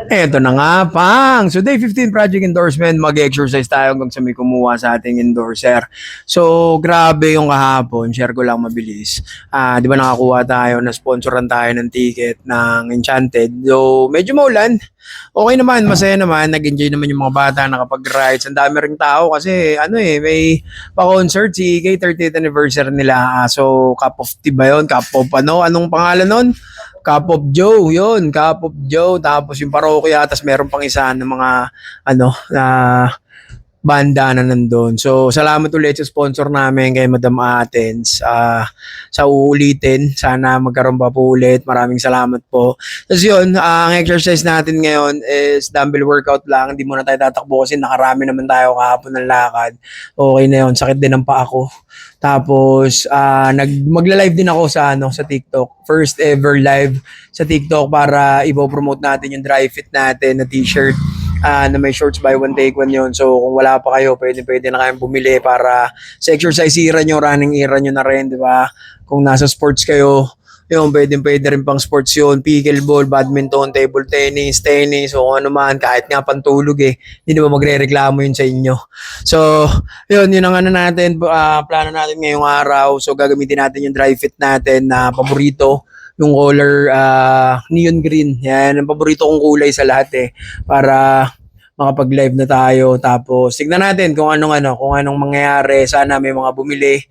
Eto na nga, pang. So, day 15 project endorsement, mag-exercise tayo hanggang sa may kumuha sa ating endorser. So, grabe yung kahapon. Share ko lang mabilis. Di ba nakakuha tayo, na-sponsoran tayo ng ticket ng Enchanted. So, medyo maulan. Okay naman, masaya naman. Nag-enjoy naman yung mga bata nakapag-rides. Ang dami ring tao kasi, may pa-concert si K 30th anniversary nila. So, Cup of Tea ba yun? Cup of ano? Anong pangalan nun? Cup of Joe, yun, Cup of Joe. Tapos yung parokya, tapos meron pang isa ng mga, na banda na nandun. So, salamat ulit sa sponsor namin kay Madam Athens. Sa uulitin, sana magkaroon pa po ulit. Maraming salamat po. Tapos yun, ang exercise natin ngayon is dumbbell workout lang. Hindi muna tayo tatakbo kasi nakarami naman tayo kahapon ng lakad. Okay na yun, sakit din ang paa ko. Tapos magla-live din ako sa TikTok. First ever live sa TikTok para ipo-promote natin yung dry fit natin na t-shirt na may shorts buy one take one yun. So kung wala pa kayo, pwede na kayong bumili para sa exercise era nyo, running era nyo na rin, di ba? Kung nasa sports kayo, yun, pwede rin pang sports yun, pickleball, badminton, table tennis, o kung ano man, kahit nga pantulog hindi naman magre-reklamo yun sa inyo. So, yun ang natin, plano natin ngayong araw. So, gagamitin natin yung dry fit natin na paborito, yung color neon green. Yan, ang paborito kong kulay sa lahat para makapag-live na tayo. Tapos, tignan natin kung anong mangyayari. Sana may mga bumili.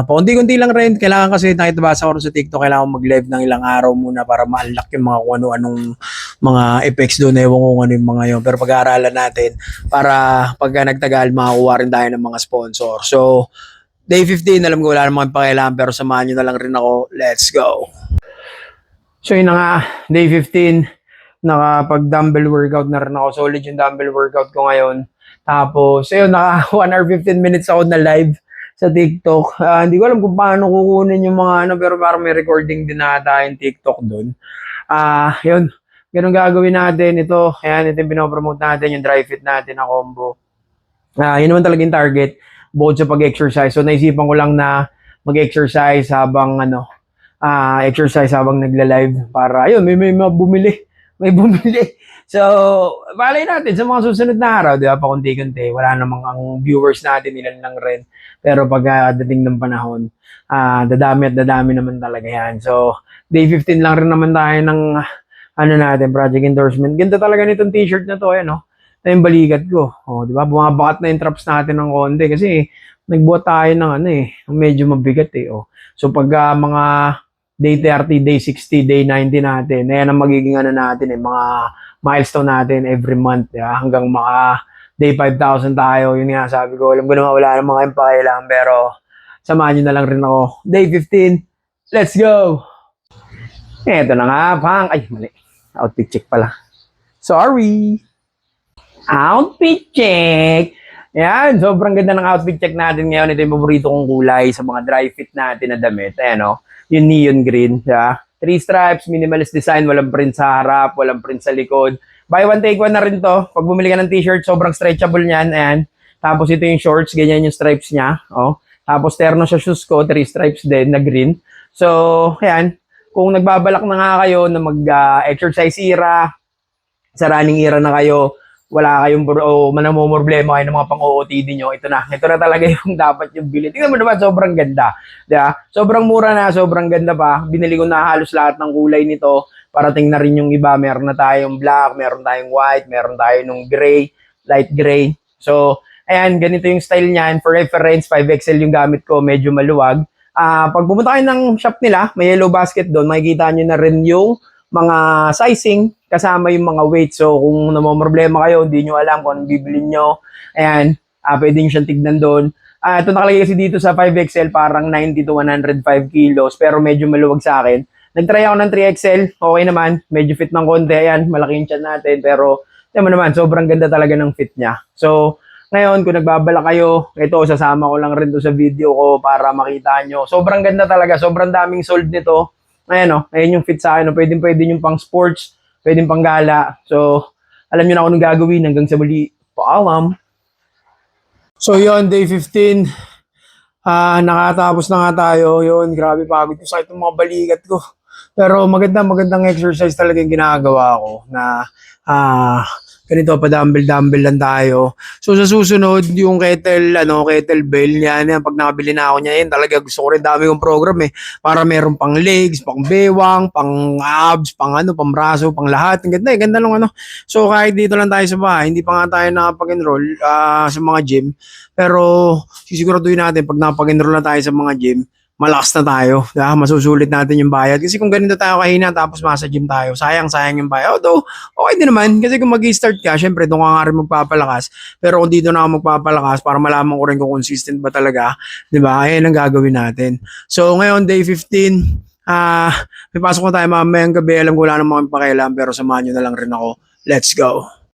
Paunti-kunti lang rin. Kailangan kasi nakita ko sa TikTok, kailangan mag-live ng ilang araw muna para ma-unlock yung mga kung ano-anong mga effects doon. Ewan ko kung ano yung mga yun. Pero pag-aaralan natin para pagka nagtagal, makakuha rin tayo ng mga sponsor. So, day 15, alam ko wala namang pakailangan pero samahan nyo na lang rin ako. Let's go! So yun na nga, day 15, nakapag-dumbbell workout na rin ako. Solid yung dumbbell workout ko ngayon. Tapos, ayun, naka 1 hour 15 minutes ako na live sa TikTok. Hindi ko alam kung paano kukunin yung mga pero parang may recording din na yung TikTok doon. Yun, ganun gagawin natin. Ito yung pinopromote natin, yung dry fit natin na combo. Yun naman talaga yung target, bukod sa pag-exercise. So, naisipan ko lang na mag-exercise habang exercise habang nagla-live para ayun may bumili. So, balay natin sa mga susunod na araw, di ba? Pakunti-kunti. Wala namang ang viewers natin, ilan lang rin. Pero pag dating ng panahon, dadami naman talaga yan. So, day 15 lang rin naman tayo ng natin, project endorsement. Ganda talaga nitong t-shirt na to, na yung balikat ko. Di ba? Bumabakat na yung traps natin ng konti kasi nagbuhat tayo ng medyo mabigat So, pag mga day 30, day 60, day 90 natin. Ayan ang magiging natin mga milestone natin every month. Hanggang maka day 5,000 tayo. Yun nga sabi ko, alam ko naman wala namang kayong pakailangan pero samahan nyo na lang rin ako. Day 15, let's go! Eto na nga, pang. Ay, mali. Outfit check pala. Sorry! Outfit check! Yan, sobrang ganda ng outfit check natin ngayon. Ito yung paborito kong kulay sa mga dry fit natin na damit. Ayan yung neon green. 3 stripes, minimalist design, walang print sa harap, walang print sa likod. Buy one, take one na rin to. Pag bumili ka ng t-shirt, sobrang stretchable niyan. Ayan. Tapos ito yung shorts, ganyan yung stripes niya. Tapos terno sa shoes ko, 3 stripes din na green. So, ayan. Kung nagbabalak na nga kayo na mag-exercise era, sa running era na kayo, wala kayong manamumroblema kayo ng mga pang-OOTD nyo, ito na talaga yung dapat yung bilhin. Tingnan mo naman, sobrang ganda. Diba? Sobrang mura na, sobrang ganda pa. Binili ko na halos lahat ng kulay nito. Parating na rin yung iba. Meron na tayong black, meron tayong white, meron tayo nung gray, light gray. So, ayan, ganito yung style niyan. For reference, 5XL yung gamit ko, medyo maluwag. Pag pumunta kayo ng shop nila, may yellow basket doon, makikita nyo na rin yung mga sizing, kasama yung mga weight. So, kung namomroblema kayo, hindi nyo alam kung anong bibili nyo, ayan, pwede nyo siyang tignan doon. Ito nakalagay kasi dito sa 5XL, parang 90 to 105 kilos, pero medyo maluwag sa akin. Nag-try ako ng 3XL, okay naman, medyo fit ng konti, ayan, malaki yung tiyan natin, pero, naman, sobrang ganda talaga ng fit niya. So, ngayon, kung nagbabala kayo, ito, sasama ko lang rin to sa video ko para makita nyo. Sobrang ganda talaga, sobrang daming sold nito. Ayan ayan yung fit sa akin. Pwede yung pang sports, pwedeng pang gala. So, alam nyo na kung anong gagawin hanggang sa muli. Paalam. So, yun, day 15. Nakatapos na nga tayo. Yun, grabe pagod ko sa itong mga balikat ko. Pero magandang exercise talaga yung ginagawa ko na ganito pa dumbbell lang tayo. So sa susunod yung kettlebell yan, pag nakabili na ako niya yan, talaga gusto ko rin dami yung program para meron pang legs, pang bewang, pang abs, pang braso, pang lahat. Ang ganda lang So kahit dito lang tayo sa bahay, hindi pa nga tayo nakapag-enroll sa mga gym. Pero sisiguraduhin natin pag nakapag-enroll na tayo sa mga gym, malakas na tayo. Masusulit natin yung bayad. Kasi kung ganito tayo kahina tapos masa gym tayo, sayang yung bayad. Although, okay din naman. Kasi kung mag-start ka, syempre doon ka nga rin magpapalakas. Pero kung dito na ako magpapalakas, para malaman ko rin kung consistent ba talaga, di ba? Ayan ang gagawin natin. So, ngayon, day 15, may pasok na tayo mamayang gabi. Alam ko wala namang pakialam, pero samahan nyo na lang rin ako. Let's go.